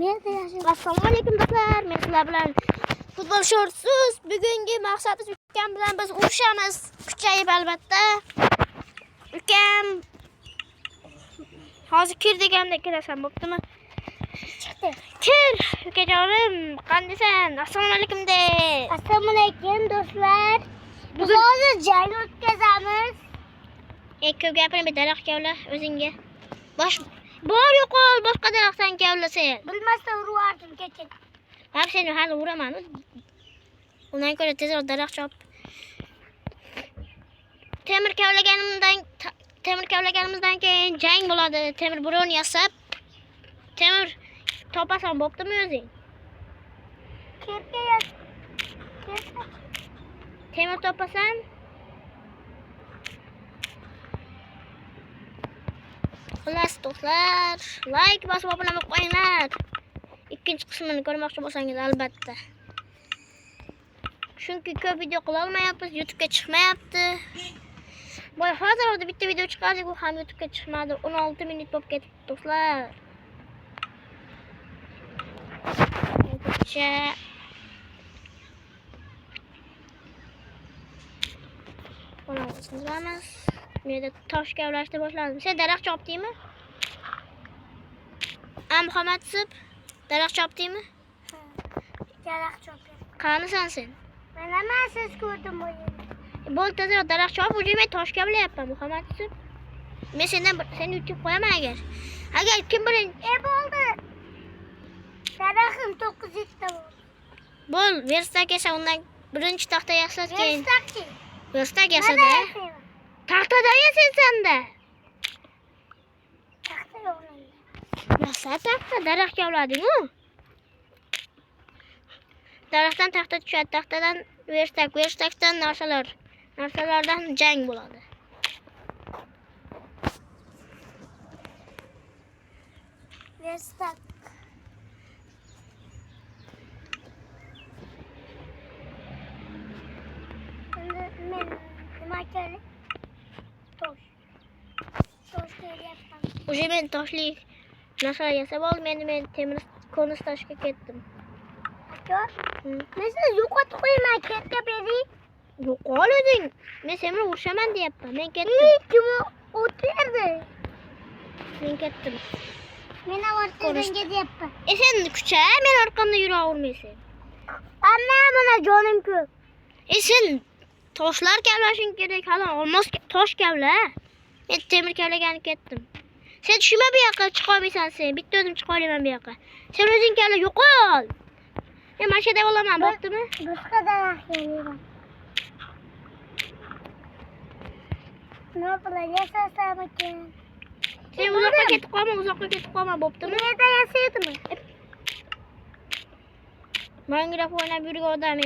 Assalomu alaykum do'stlar. Men sizlar bilan futbol shortsiz. Bugungi maqsadimiz ukam bilan biz urushamiz. Kuchayib albatta. Ukam hozir kir deganda kirasan, bo'ptimi? Chiqdi. Kir, ukajonim, qandasan? Assalomu alaykum de. Assalomu alaykum do'stlar. Biz hozir jang o'tkazamiz. Ko'p gapirma, daraxt kavla o'zingga. Bor yo'qol, boshqa daraxtdan kavlasa. Bilmasdan urardim kecha. Har seni hali uraman. Undan ko'ra tezroq daraxt chop. Temir kavlaganimizdan keyin jang bo'ladi. Temir bron yasab. Temir topasan, bo'ptimi o'zing? Temir topasan. Xullas do'stlar, like bosib obuna qo'yinglar. Ikkinchi qismini ko'rmoqchi bo'lsangiz albatta. Chunki ko'p video qila olmayapmiz, YouTube'ga chiqmayapti. Voy, hozir bitta video chiqardik, u ham YouTube'ga chiqmadi. 16 minut bo'lib ketdi do'stlar. Qo'limizni menda tosh kavlashni boshladim. Sen daraxt chopdingmi? Muhammadsib, daraxt chopdingmi? Daraxt chopdim. Qanisan sen? Men ham siz ko'rdim bu yerni. Bo'l, tezroq daraxt chop, uje men tosh kavlayapman, Muhammadsib. Men seni yutib qo'yaman agar. Agar kim birinchi bo'ldi. Daraxtim 9 ta bo'ldi. Bo'l, verstak esa undan birinchi taxta yasat keyin. Verstakchi. Verstak yasada. Taxtadan yasaysan-da. Taxta yo'q. Yasa taxta, daraxt kavlading-ku. Daraxtdan taxta tushadi, taxtadan verstak, verstakdan narsalardan jang bo'ladi. Verstak. Men nima kerak? Tosh. Tosh kerak. Uje men toshli narsalar yasab oldim, endi men temir konus tashga ketdim. Men sizni yo'qotib qo'yman, ketga bering. Yo'qol o'zing. Men seni urushaman deyapman. Men ketdim. Kim o'tirdi? Men ketdim. Men orqamga deyapman. Sen kucha, men orqamda yuravermaysan. Amma mana jonim ko'p. Sen toshlar kavlashing kerak, hali olmos tosh kavla. Men temir kavlagani ketdim. Sen tushma bu yoqqa, chiqa olmaysan sen. Bitta o'zim chiqa olaman bu yoqqa. Sen o'zing kavla, yo'qol. Men mashada bo'laman, bo'ptimi? Boshqa daraxt yeyman. Nima bilan yasasam ekan? Sen uzoqqa ketib qolma, bo'ptimi? Nerda yasaydimi? Minecraft o'ynab yurgan odam.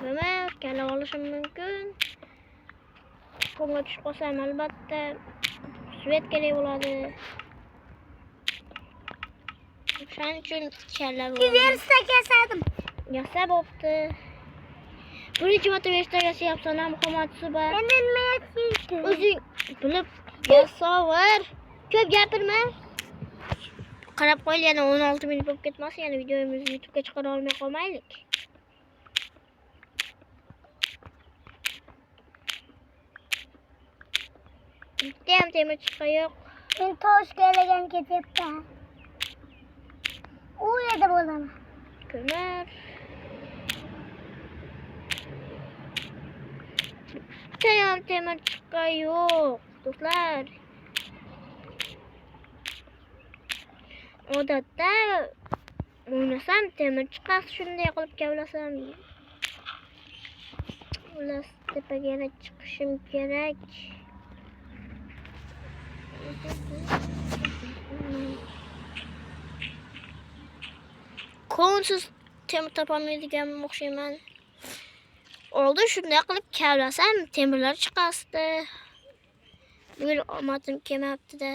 Nima kala olishim mumkin? Qumga tushib qolsam albatta svet kerak bo'ladi. Shuning uchun kalla Verstak yasadim. Yasa bo'pti. Birinchi marta verstak yasayapsan, Muhammadsib. Endi nima yasaysan? O'zing bilib yasaver. Ko'p gapirma. Qarab qo'yil, yana 16 minut bo'lib ketmasin, yana videomizni YouTube'ga chiqara olmay qolmaylik. Bitta ham temir chiqa yo'q. Men tosh kelagan ketyapman. U yerda bo'laman. Ko'mir. Bitta ham temir chiqa yo'q, do'stlar. Odatda o'ynasam temir chiqadi, shunday qilib kavlasam. Ular tepaga chiqishim kerak. Konsiz temir topolmaydigan o'xshayman. Oldin shunday qilib kavlasam temirlar chiqasdi. Bugun omadim kelmabdi-da.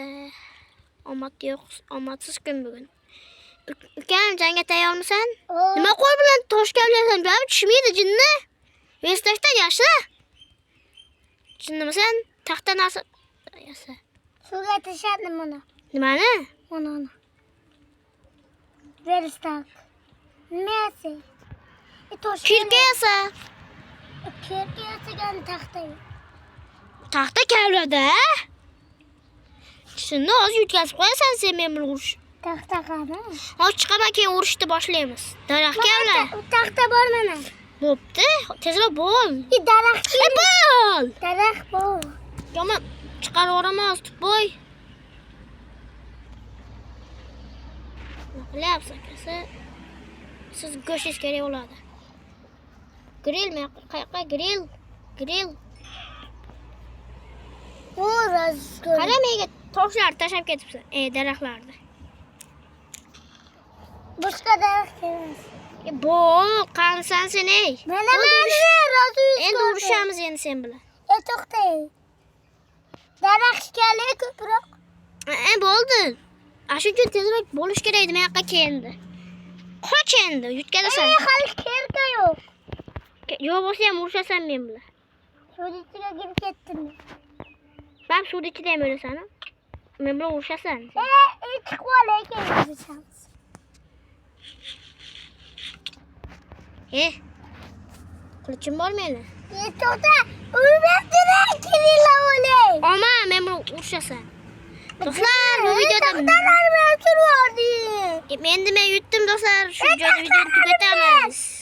Omad yo'q, omadsiz kun bugun. Ukam, jangga tayyormisan? Nima qo'l bilan tosh kavlasan? Bu tushmaydi jinni. Verstakdan yasha. Jinnimisan? Taxta narsa yasa. Suvga tashladim buni. Nimani? Ana. Ver istak. Neyse. Toş Kirke esa. Kirkiyesi gen tahtayı. Taxta kavlada. Shuni hozir yutkazib qo'yasan sen men bilan urush. Taxta qani? Hozir chiqaman keyin urushni boshlaymiz. Daraxt kavla. Taxta bor mana. Bo'pti. Tezroq bo'l. Daraxt Bo'l. Daraxt bor. Yomon chiqarib yuboraman hozir bo'y. Nima qilyapsiz akasi? Siz go'shingiz kerak bo'ladi. Grill men qayoqqa grill? Grill. O razgor. Qara menga toshlarni tashlab ketibsan. Daraxtlarni. Boshqa daraxt emas. Bo'l, qanisan sen ey. Mana razgor. Endi urushamiz endi sen bilan. To'xtay. Daraxt kerak ko'proq. Bo'ldi. Shu uchun tezroq bo'lish kerak edi men yoqqa keldi. Qoch endi, yutkazasan. Hali kirka yo'q. Yo'q bo'lsa ham urushasan men bilan. Suvni ichiga girib ketdim. Ben suvni ichida ham o'lasan. Men bilan urushasan. Chiqib olaylik endi. Qilichim bor meni. To'xta, urmabdira kirila olay. Ama men bilan urushasan. Do'stlar, bu videoda To'xtalar bilan turardi. endi men yutdim do'stlar. Shu joyda videoni tugatamiz.